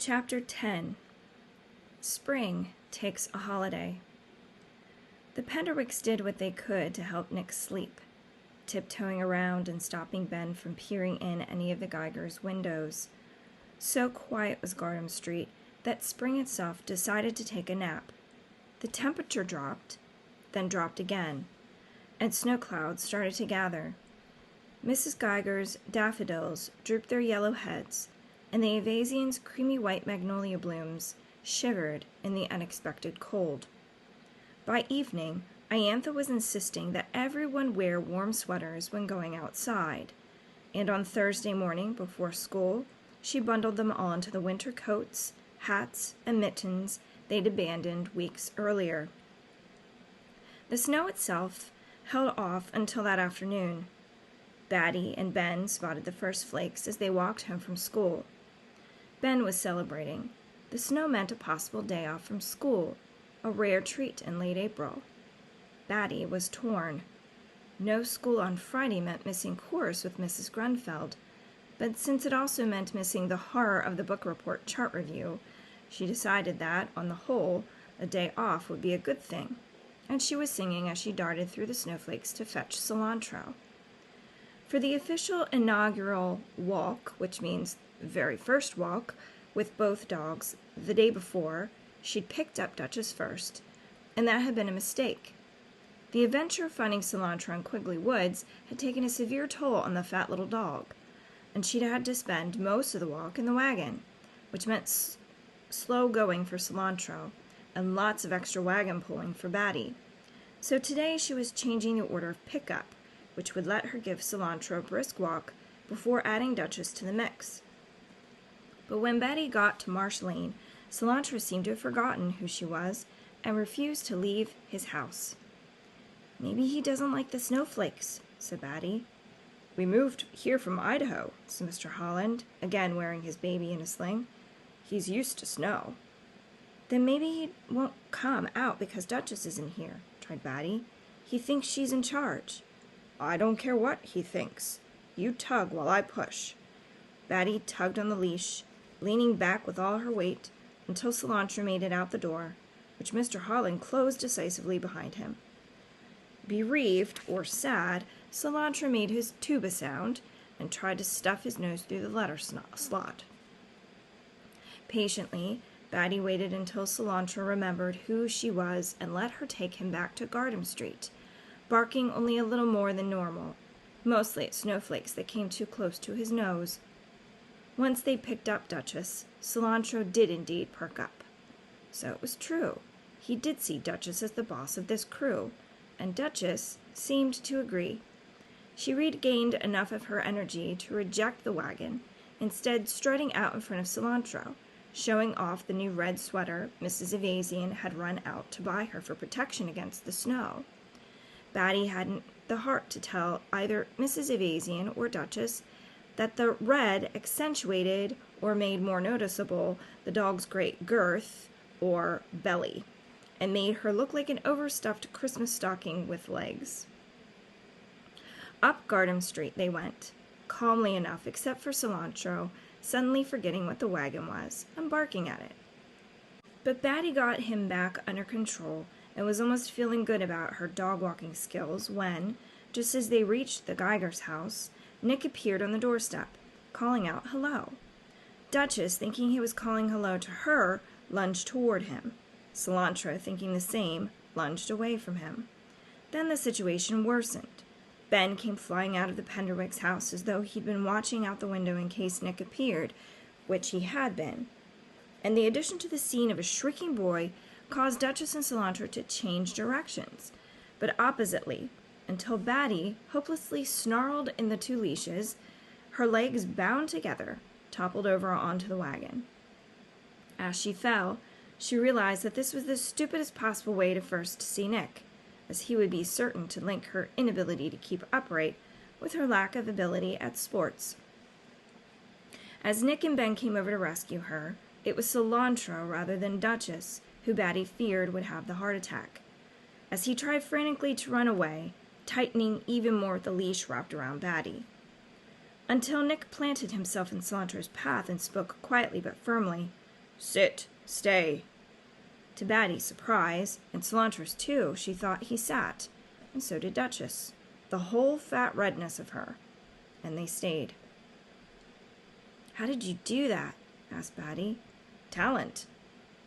Chapter 10. Spring Takes a Holiday. The Penderwicks did what they could to help Nick sleep, tiptoeing around and stopping Ben from peering in any of the Geigers' windows. So quiet was Garden Street that spring itself decided to take a nap. The temperature dropped, then dropped again, and snow clouds started to gather. Mrs. Geiger's daffodils drooped their yellow heads, and the Evasian's creamy white magnolia blooms shivered in the unexpected cold. By evening, Iantha was insisting that everyone wear warm sweaters when going outside, and on Thursday morning before school, she bundled them all into the winter coats, hats, and mittens they'd abandoned weeks earlier. The snow itself held off until that afternoon. Batty and Ben spotted the first flakes as they walked home from school. Ben was celebrating. The snow meant a possible day off from school, a rare treat in late April. Batty was torn. No school on Friday meant missing course with Mrs. Grunfeld, but since it also meant missing the horror of the book report chart review, she decided that, on the whole, a day off would be a good thing, and she was singing as she darted through the snowflakes to fetch cilantro. For the official inaugural walk, which means very first walk, with both dogs, the day before, she'd picked up Duchess first, and that had been a mistake. The adventure of finding cilantro in Quigley Woods had taken a severe toll on the fat little dog, and she'd had to spend most of the walk in the wagon, which meant slow going for cilantro and lots of extra wagon pulling for Batty. So today she was changing the order of pickup, which would let her give cilantro a brisk walk before adding Duchess to the mix. But when Batty got to Marsh Lane, cilantro seemed to have forgotten who she was and refused to leave his house. "Maybe he doesn't like the snowflakes," said Batty. "We moved here from Idaho," said Mr. Holland, again wearing his baby in a sling. "He's used to snow." "Then maybe he won't come out because Duchess isn't here," tried Batty. "He thinks she's in charge." "I don't care what he thinks. You tug while I push." Batty tugged on the leash, leaning back with all her weight, until cilantro made it out the door, which Mr. Holland closed decisively behind him. Bereaved, or sad, cilantro made his tuba sound and tried to stuff his nose through the letter slot. Patiently, Batty waited until cilantro remembered who she was and let her take him back to Garden Street, barking only a little more than normal, mostly at snowflakes that came too close to his nose. Once they picked up Duchess, cilantro did indeed perk up. So it was true. He did see Duchess as the boss of this crew, and Duchess seemed to agree. She regained enough of her energy to reject the wagon, instead strutting out in front of cilantro, showing off the new red sweater Mrs. Evasian had run out to buy her for protection against the snow. Batty hadn't the heart to tell either Mrs. Evasian or Duchess that the red accentuated or made more noticeable the dog's great girth, or belly, and made her look like an overstuffed Christmas stocking with legs. Up Garden Street they went, calmly enough except for cilantro, suddenly forgetting what the wagon was, and barking at it. But Batty got him back under control and was almost feeling good about her dog-walking skills when, just as they reached the Geiger's house, Nick appeared on the doorstep, calling out hello. Duchess, thinking he was calling hello to her, lunged toward him. Cilantro, thinking the same, lunged away from him. Then the situation worsened. Ben came flying out of the Penderwicks' house as though he'd been watching out the window in case Nick appeared, which he had been. And the addition to the scene of a shrieking boy caused Duchess and cilantro to change directions, but oppositely, until Batty, hopelessly snarled in the two leashes, her legs bound together, toppled over onto the wagon. As she fell, she realized that this was the stupidest possible way to first see Nick, as he would be certain to link her inability to keep upright with her lack of ability at sports. As Nick and Ben came over to rescue her, it was cilantro rather than Duchess who Batty feared would have the heart attack. As he tried frantically to run away, tightening even more with the leash wrapped around Batty. until Nick planted himself in Cilantro's path and spoke quietly but firmly, Sit, stay. To Batty's surprise, and Cilantro's too, she thought he sat, and so did Duchess, the whole fat redness of her, and they stayed. How did you do that? Asked Batty. Talent.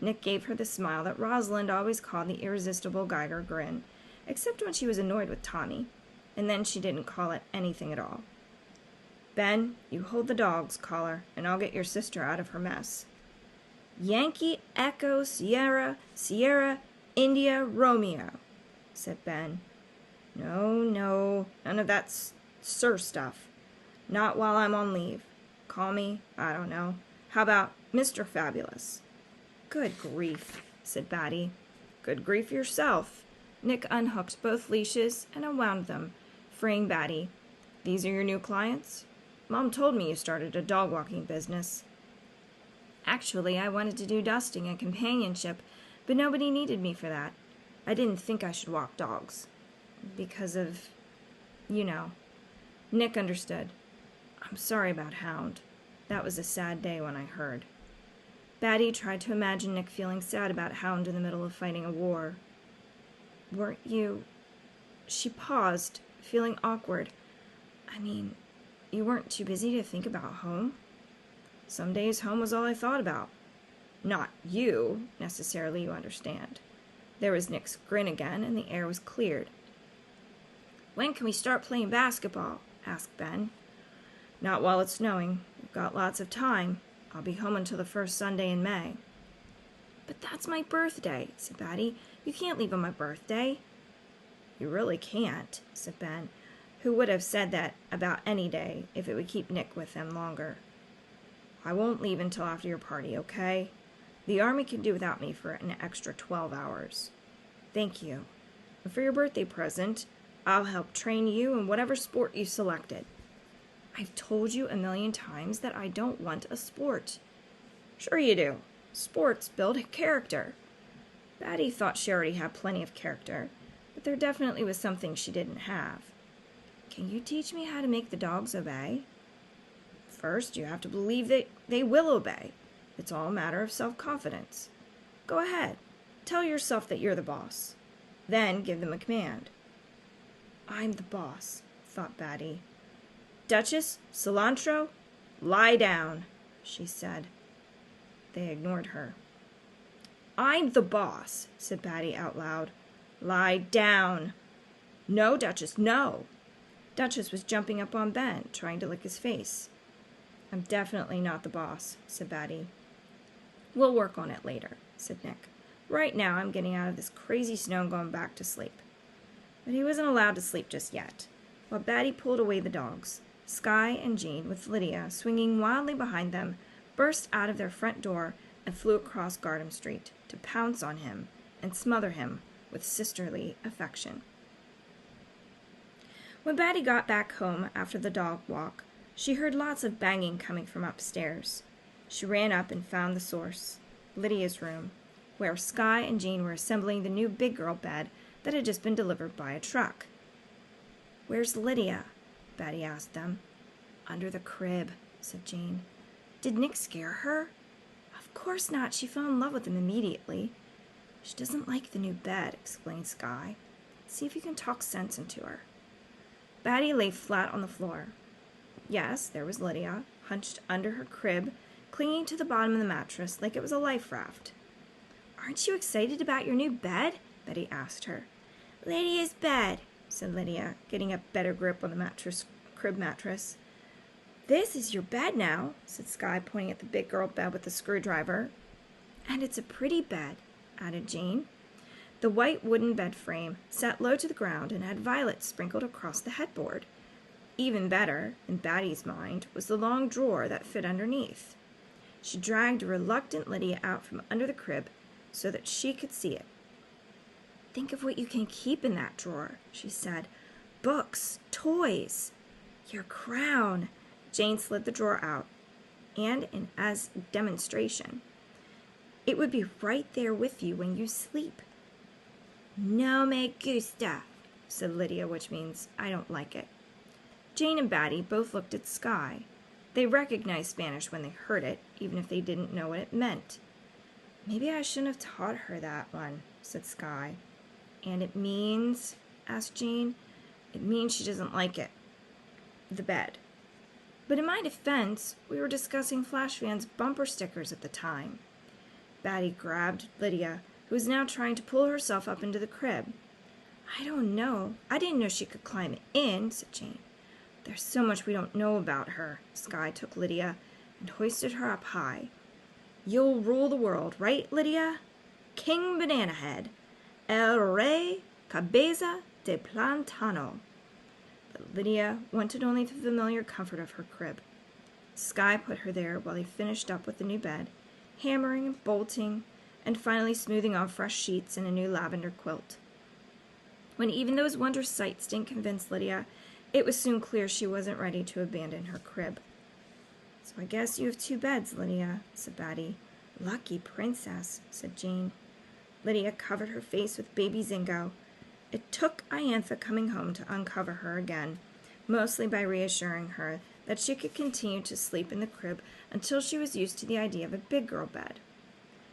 Nick gave her the smile that Rosalind always called the irresistible Geiger grin, except when she was annoyed with Tommy, and then she didn't call it anything at all. Ben, you hold the dogs, caller, and I'll get your sister out of her mess. Yankee Echo Sierra Sierra India Romeo, said Ben. No, none of that sir stuff. Not while I'm on leave. Call me, I don't know. How about Mr. Fabulous? Good grief, said Batty. Good grief yourself. Nick unhooked both leashes and unwound them, freeing Batty. These are your new clients? Mom told me you started a dog-walking business. Actually, I wanted to do dusting and companionship, but nobody needed me for that. I didn't think I should walk dogs. Because of, Nick understood. I'm sorry about Hound. That was a sad day when I heard. Batty tried to imagine Nick feeling sad about Hound in the middle of fighting a war. Weren't you... She paused, feeling awkward. I mean, you weren't too busy to think about home? Some days home was all I thought about. Not you, necessarily, you understand. There was Nick's grin again, and the air was cleared. When can we start playing basketball? Asked Ben. Not while it's snowing. We've got lots of time. I'll be home until the first Sunday in May. But that's my birthday, said Batty. You can't leave on my birthday. You really can't, said Ben, who would have said that about any day if it would keep Nick with them longer. I won't leave until after your party, okay? The Army can do without me for an extra 12 hours. Thank you. And for your birthday present, I'll help train you in whatever sport you selected. I've told you a million times that I don't want a sport. Sure you do. Sports build character. Batty thought she already had plenty of character, but there definitely was something she didn't have. Can you teach me how to make the dogs obey? First, you have to believe that they will obey. It's all a matter of self-confidence. Go ahead. Tell yourself that you're the boss. Then give them a command. I'm the boss, thought Batty. Duchess, Cilantro, lie down, she said. They ignored her. I'm the boss, said Batty out loud. Lie down. No, Duchess, no. Duchess was jumping up on Ben, trying to lick his face. I'm definitely not the boss, said Batty. We'll work on it later, said Nick. Right now I'm getting out of this crazy snow and going back to sleep. But he wasn't allowed to sleep just yet. While Batty pulled away the dogs, Skye and Jean, with Lydia swinging wildly behind them, burst out of their front door and flew across Gardam Street to pounce on him and smother him with sisterly affection. When Batty got back home after the dog walk, she heard lots of banging coming from upstairs. She ran up and found the source, Lydia's room, where Skye and Jean were assembling the new big girl bed that had just been delivered by a truck. Where's Lydia? Batty asked them. Under the crib, said Jean. Did Nick scare her? Of course not. She fell in love with him immediately. She doesn't like the new bed, explained Skye. See if you can talk sense into her. Batty lay flat on the floor. Yes, there was Lydia, hunched under her crib, clinging to the bottom of the mattress like it was a life raft. Aren't you excited about your new bed? Betty asked her. Lydia's bed, said Lydia, getting a better grip on the crib mattress. This is your bed now, said Skye, pointing at the big girl bed with the screwdriver. And it's a pretty bed, added Jean. The white wooden bed frame sat low to the ground and had violets sprinkled across the headboard. Even better, in Batty's mind, was the long drawer that fit underneath. She dragged reluctant Lydia out from under the crib so that she could see it. Think of what you can keep in that drawer, she said. Books, toys, your crown. Jane slid the drawer out, and as a demonstration, it would be right there with you when you sleep. No me gusta, said Lydia, which means I don't like it. Jane and Batty both looked at Skye. They recognized Spanish when they heard it, even if they didn't know what it meant. Maybe I shouldn't have taught her that one, said Sky. And it means, asked Jean, it means she doesn't like it. The bed. But in my defense, we were discussing Flash Van's bumper stickers at the time. Batty grabbed Lydia, who was now trying to pull herself up into the crib. I don't know. I didn't know she could climb in, said Jane. There's so much we don't know about her. Sky took Lydia and hoisted her up high. You'll rule the world, right, Lydia? King Banana Head. El Rey Cabeza de Plantano. But Lydia wanted only the familiar comfort of her crib. Sky put her there while he finished up with the new bed, hammering and bolting, and finally smoothing off fresh sheets and a new lavender quilt. When even those wondrous sights didn't convince Lydia, it was soon clear she wasn't ready to abandon her crib. So I guess you have 2 beds, Lydia, said Batty. Lucky princess, said Jane. Lydia covered her face with baby Zingo. It took Iantha coming home to uncover her again, mostly by reassuring her that she could continue to sleep in the crib until she was used to the idea of a big girl bed.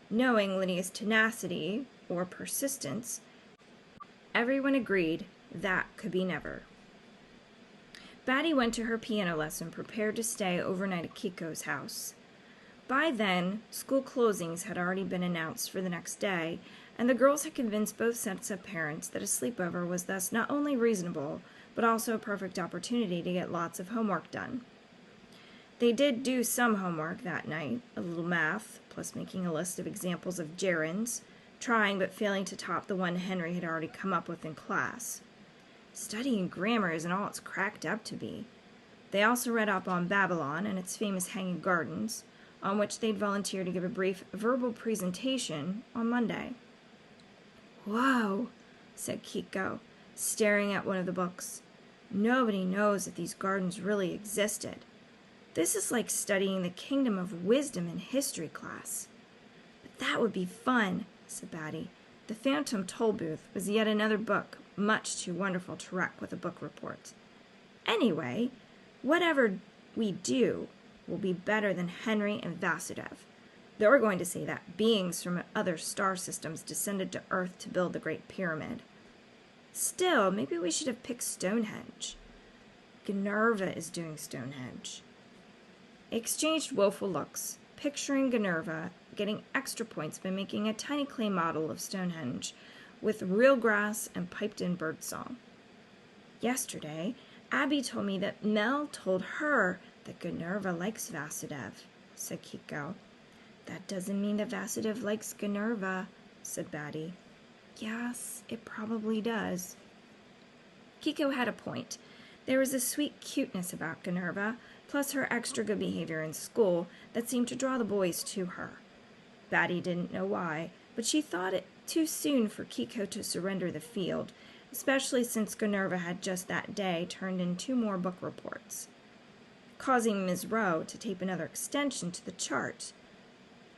Knowing Lydia's tenacity, or persistence, everyone agreed that could be never. Batty went to her piano lesson, prepared to stay overnight at Kiko's house. By then, school closings had already been announced for the next day, and the girls had convinced both sets of parents that a sleepover was thus not only reasonable, but also a perfect opportunity to get lots of homework done. They did do some homework that night, a little math, plus making a list of examples of gerunds, trying but failing to top the one Henry had already come up with in class. Studying grammar isn't all it's cracked up to be. They also read up on Babylon and its famous hanging gardens, on which they'd volunteer to give a brief verbal presentation on Monday. Whoa, said Kiko, staring at one of the books. Nobody knows that these gardens really existed. This is like studying the Kingdom of Wisdom in history class. But that would be fun, said Batty. The Phantom Tollbooth was yet another book, much too wonderful to wreck with a book report. Anyway, whatever we do will be better than Henry and Vasudev. They're going to say that beings from other star systems descended to Earth to build the Great Pyramid. Still, maybe we should have picked Stonehenge. Ginevra is doing Stonehenge. They exchanged woeful looks, picturing Ginevra getting extra points by making a tiny clay model of Stonehenge with real grass and piped-in birdsong. Yesterday, Abby told me that Mel told her that Ginevra likes Vasudev, said Kiko. That doesn't mean that Vasudev likes Ginevra, said Batty. Yes, it probably does. Kiko had a point. There was a sweet cuteness about Ginevra, plus her extra good behavior in school, that seemed to draw the boys to her. Batty didn't know why, but she thought it too soon for Kiko to surrender the field, especially since Ginevra had just that day turned in 2 more book reports, causing Ms. Rowe to tape another extension to the chart.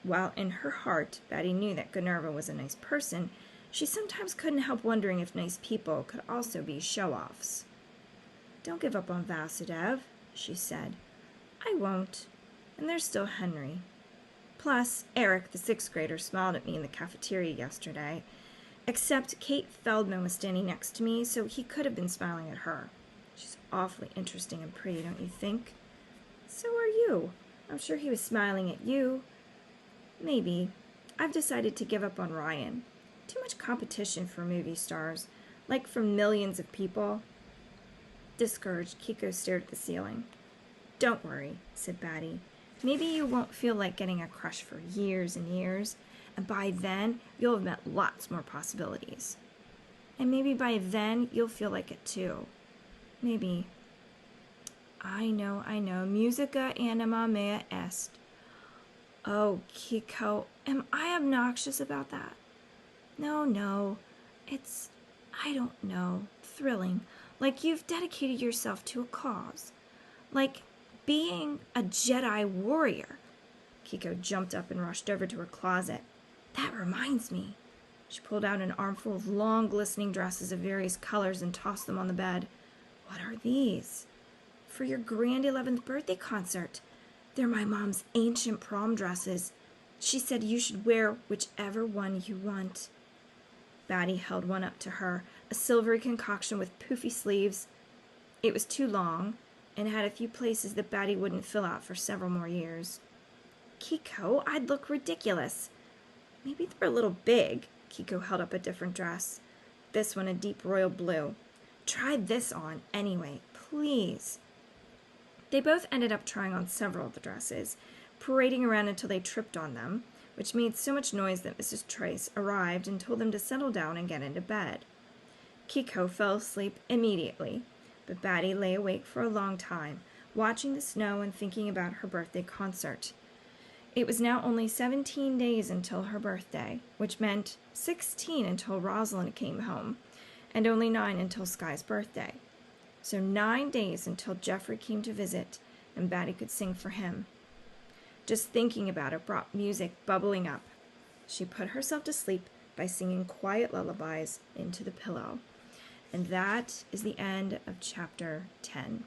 While in her heart Batty knew that Ginevra was a nice person, she sometimes couldn't help wondering if nice people could also be show-offs. Don't give up on Vasudev, she said. I won't. And there's still Henry. Plus, Eric, the 6th grader, smiled at me in the cafeteria yesterday, except Kate Feldman was standing next to me, so he could have been smiling at her. She's awfully interesting and pretty, don't you think? So are you. I'm sure he was smiling at you. Maybe. I've decided to give up on Ryan. Too much competition for movie stars, like from millions of people. Discouraged, Kiko stared at the ceiling. Don't worry, said Batty. Maybe you won't feel like getting a crush for years and years, and by then you'll have met lots more possibilities. And maybe by then you'll feel like it too. Maybe. I know. Musica anima mea est. Oh, Kiko, am I obnoxious about that? No. It's, I don't know, thrilling. Like you've dedicated yourself to a cause. Like being a Jedi warrior. Kiko jumped up and rushed over to her closet. That reminds me. She pulled out an armful of long, glistening dresses of various colors and tossed them on the bed. What are these? For your grand 11th birthday concert. They're my mom's ancient prom dresses. She said you should wear whichever one you want. Batty held one up to her, a silvery concoction with poofy sleeves. It was too long, and had a few places that Batty wouldn't fill out for several more years. Kiko, I'd look ridiculous. Maybe they're a little big. Kiko held up a different dress. This one a deep royal blue. Try this on, anyway, please. They both ended up trying on several of the dresses, parading around until they tripped on them, which made so much noise that Mrs. Trace arrived and told them to settle down and get into bed. Kiko fell asleep immediately, but Batty lay awake for a long time, watching the snow and thinking about her birthday concert. It was now only 17 days until her birthday, which meant 16 until Rosalind came home, and only 9 until Skye's birthday. So 9 days until Geoffrey came to visit, and Batty could sing for him. Just thinking about it brought music bubbling up. She put herself to sleep by singing quiet lullabies into the pillow. And that is the end of chapter 10.